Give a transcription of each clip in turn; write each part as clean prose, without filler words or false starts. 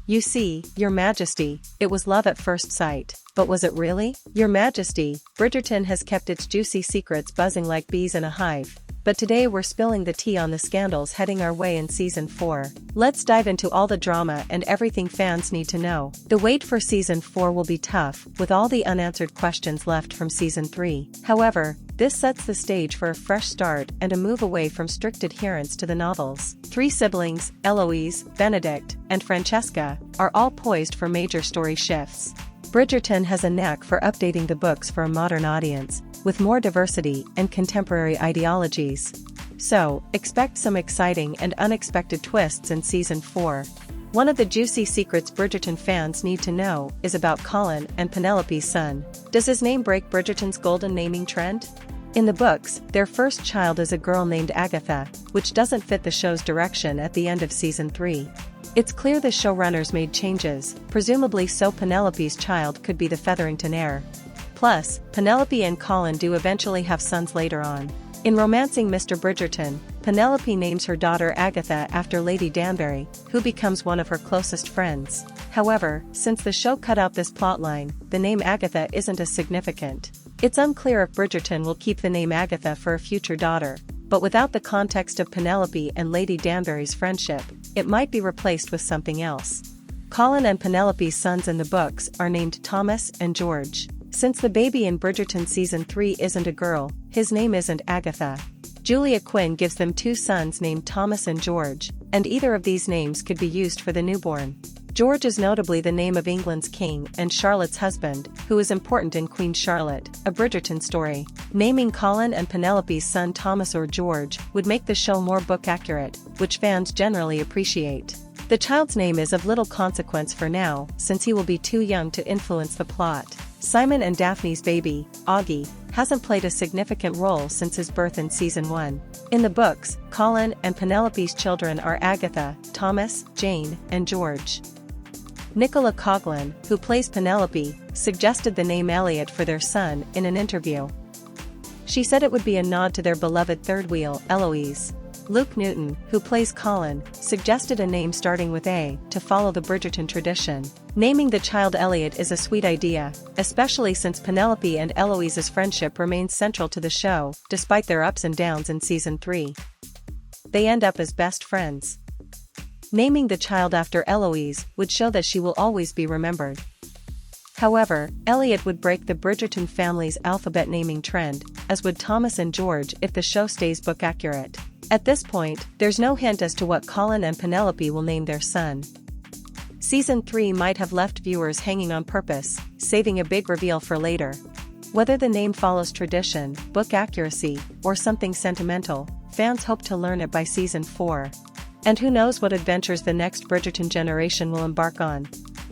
You see, Your Majesty, it was love at first sight. But was it really? Your Majesty, Bridgerton has kept its juicy secrets buzzing like bees in a hive. But today we're spilling the tea on the scandals heading our way in Season 4. Let's dive into all the drama and everything fans need to know. The wait for Season 4 will be tough, with all the unanswered questions left from Season 3. However, this sets the stage for a fresh start and a move away from strict adherence to the novels. Three siblings, Eloise, Benedict, and Francesca, are all poised for major story shifts. Bridgerton has a knack for updating the books for a modern audience, with more diversity and contemporary ideologies. So, expect some exciting and unexpected twists in Season 4. One of the juicy secrets Bridgerton fans need to know is about Colin and Penelope's son. Does his name break Bridgerton's golden naming trend? In the books, their first child is a girl named Agatha, which doesn't fit the show's direction at the end of Season 3. It's clear the showrunners made changes, presumably so Penelope's child could be the Featherington heir. Plus, Penelope and Colin do eventually have sons later on. In Romancing Mr. Bridgerton, Penelope names her daughter Agatha after Lady Danbury, who becomes one of her closest friends. However, since the show cut out this plotline, the name Agatha isn't as significant. It's unclear if Bridgerton will keep the name Agatha for a future daughter, but without the context of Penelope and Lady Danbury's friendship, it might be replaced with something else. Colin and Penelope's sons in the books are named Thomas and George. Since the baby in Bridgerton Season 3 isn't a girl, his name isn't Agatha. Julia Quinn gives them two sons named Thomas and George, and either of these names could be used for the newborn. George is notably the name of England's king and Charlotte's husband, who is important in Queen Charlotte, a Bridgerton story. Naming Colin and Penelope's son Thomas or George would make the show more book accurate, which fans generally appreciate. The child's name is of little consequence for now, since he will be too young to influence the plot. Simon and Daphne's baby, Augie, hasn't played a significant role since his birth in Season 1. In the books, Colin and Penelope's children are Agatha, Thomas, Jane, and George. Nicola Coughlan, who plays Penelope, suggested the name Elliot for their son in an interview. She said it would be a nod to their beloved third wheel, Eloise. Luke Newton, who plays Colin, suggested a name starting with A to follow the Bridgerton tradition. Naming the child Elliot is a sweet idea, especially since Penelope and Eloise's friendship remains central to the show, despite their ups and downs in Season 3. They end up as best friends. Naming the child after Eloise would show that she will always be remembered. However, Elliot would break the Bridgerton family's alphabet naming trend, as would Thomas and George if the show stays book accurate. At this point, there's no hint as to what Colin and Penelope will name their son. Season 3 might have left viewers hanging on purpose, saving a big reveal for later. Whether the name follows tradition, book accuracy, or something sentimental, fans hope to learn it by Season 4. And who knows what adventures the next Bridgerton generation will embark on.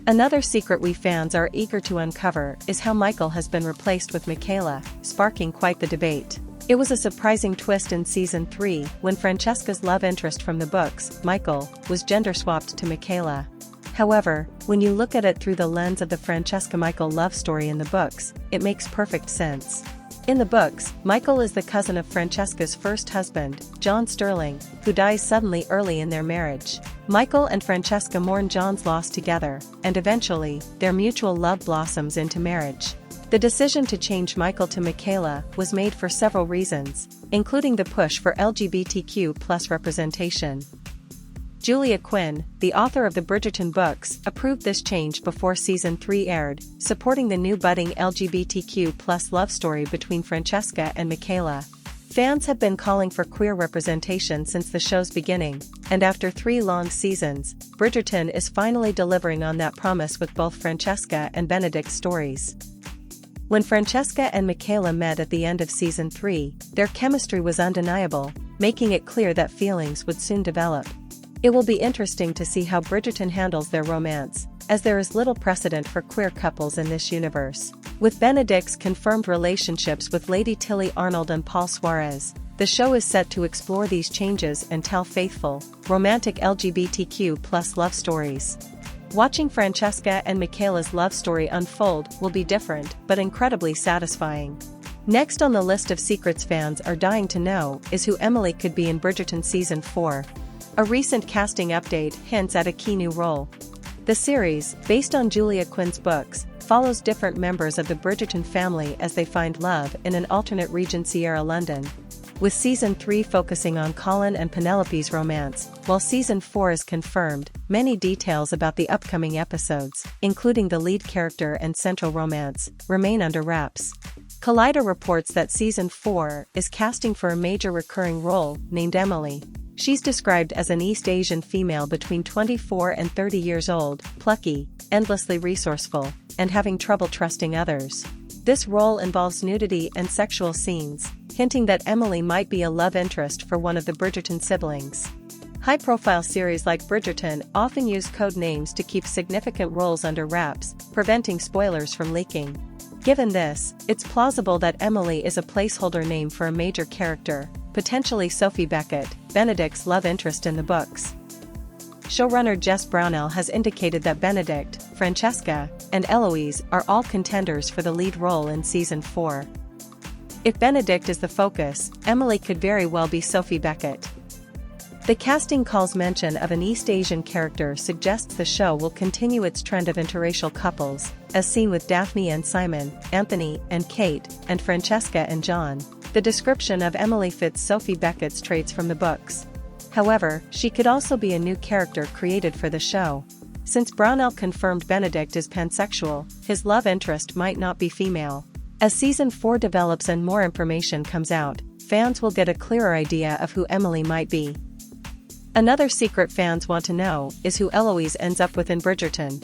Another secret we fans are eager to uncover is how Michael has been replaced with Michaela, sparking quite the debate. It was a surprising twist in Season 3 when Francesca's love interest from the books, Michael, was gender-swapped to Michaela. However, when you look at it through the lens of the Francesca-Michael love story in the books, it makes perfect sense. In the books, Michael is the cousin of Francesca's first husband, John Sterling, who dies suddenly early in their marriage. Michael and Francesca mourn John's loss together, and eventually, their mutual love blossoms into marriage. The decision to change Michael to Michaela was made for several reasons, including the push for LGBTQ+ representation. Julia Quinn, the author of the Bridgerton books, approved this change before Season 3 aired, supporting the new budding LGBTQ+ love story between Francesca and Michaela. Fans have been calling for queer representation since the show's beginning, and after 3 long seasons, Bridgerton is finally delivering on that promise with both Francesca and Benedict's stories. When Francesca and Michaela met at the end of Season 3, their chemistry was undeniable, making it clear that feelings would soon develop. It will be interesting to see how Bridgerton handles their romance, as there is little precedent for queer couples in this universe. With Benedict's confirmed relationships with Lady Tilly Arnold and Paul Suarez, the show is set to explore these changes and tell faithful, romantic LGBTQ+ love stories. Watching Francesca and Michaela's love story unfold will be different but incredibly satisfying. Next on the list of secrets fans are dying to know is who Emily could be in Bridgerton Season 4. A recent casting update hints at a key new role. The series, based on Julia Quinn's books, follows different members of the Bridgerton family as they find love in an alternate Regency era London, with Season 3 focusing on Colin and Penelope's romance, while Season 4 is confirmed. Many details about the upcoming episodes, including the lead character and central romance, remain under wraps. Collider reports that Season 4 is casting for a major recurring role, named Emily. She's described as an East Asian female between 24 and 30 years old, plucky, endlessly resourceful, and having trouble trusting others. This role involves nudity and sexual scenes, hinting that Emily might be a love interest for one of the Bridgerton siblings. High-profile series like Bridgerton often use code names to keep significant roles under wraps, preventing spoilers from leaking. Given this, it's plausible that Emily is a placeholder name for a major character, potentially Sophie Beckett, Benedict's love interest in the books. Showrunner Jess Brownell has indicated that Benedict, Francesca, and Eloise are all contenders for the lead role in Season 4. If Benedict is the focus, Emily could very well be Sophie Beckett. The casting call's mention of an East Asian character suggests the show will continue its trend of interracial couples, as seen with Daphne and Simon, Anthony and Kate, and Francesca and John. The description of Emily fits Sophie Beckett's traits from the books. However, she could also be a new character created for the show. Since Brownell confirmed Benedict is pansexual, his love interest might not be female. As Season 4 develops and more information comes out, fans will get a clearer idea of who Emily might be. Another secret fans want to know is who Eloise ends up with in Bridgerton.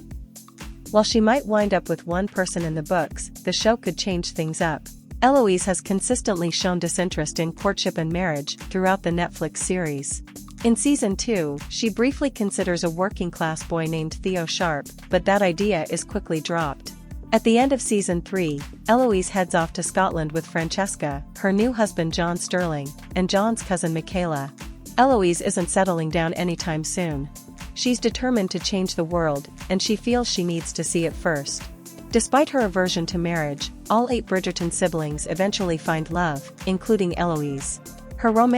While she might wind up with one person in the books, the show could change things up. Eloise has consistently shown disinterest in courtship and marriage throughout the Netflix series. In Season 2, she briefly considers a working-class boy named Theo Sharp, but that idea is quickly dropped. At the end of Season 3, Eloise heads off to Scotland with Francesca, her new husband John Sterling, and John's cousin Michaela. Eloise isn't settling down anytime soon. She's determined to change the world, and she feels she needs to see it first. Despite her aversion to marriage, all 8 Bridgerton siblings eventually find love, including Eloise. Her romance